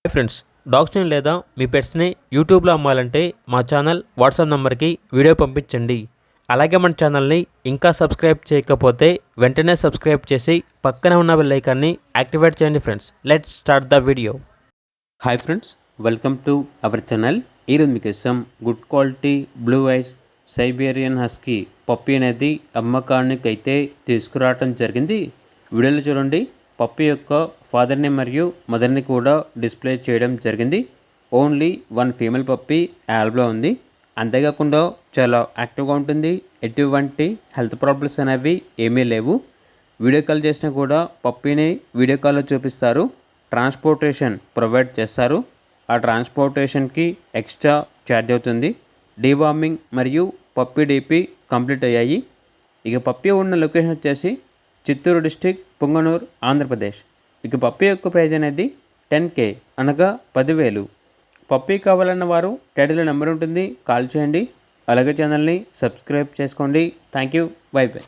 Hi friends, డాగ్స్ని లేదా మీ పెట్స్ని యూట్యూబ్లో అమ్మాలంటే మా ఛానల్ వాట్సాప్ నెంబర్కి వీడియో పంపించండి. అలాగే మన ఛానల్ని ఇంకా సబ్స్క్రైబ్ చేయకపోతే వెంటనే సబ్స్క్రైబ్ చేసి పక్కనే ఉన్న బెల్ ఐకాన్ని యాక్టివేట్ చేయండి friends. Let's start the video. Hi friends, welcome to our channel. ఈరోజు మీకోసం good quality blue ice Siberian husky puppy అనేది అమ్మకానికి అయితే తీసుకురావడం జరిగింది. వీడియోలో చూడండి, పప్పీ యొక్క ఫాదర్ని మరియు మదర్ని కూడా డిస్ప్లే చేయడం జరిగింది. ఓన్లీ వన్ ఫీమేల్ పప్పీ యాల్బ్లో ఉంది. అంతేకాకుండా చాలా యాక్టివ్గా ఉంటుంది. ఎటువంటి హెల్త్ ప్రాబ్లమ్స్ అనేవి ఏమీ లేవు. వీడియో కాల్ చేసినా కూడా పప్పీని వీడియో కాల్లో చూపిస్తారు. ట్రాన్స్పోర్టేషన్ ప్రొవైడ్ చేస్తారు. ఆ ట్రాన్స్పోర్టేషన్కి ఎక్స్ట్రా ఛార్జ్ అవుతుంది. డీవార్మింగ్ మరియు పప్పీ డీపీ కంప్లీట్ అయ్యాయి. ఇక పప్పీ ఉన్న లొకేషన్ వచ్చేసి చిత్తూరు డిస్టిక్, పుంగనూరు, ఆంధ్రప్రదేశ్. ఇక పప్పీ యొక్క ప్రైజ్ అనేది 10K అనగా 10,000. పప్పీ కావాలన్న వారు టైటిల్లో నెంబర్ ఉంటుంది, కాల్ చేయండి. అలాగే ఛానల్ని సబ్స్క్రైబ్ చేసుకోండి. Thank you. By by.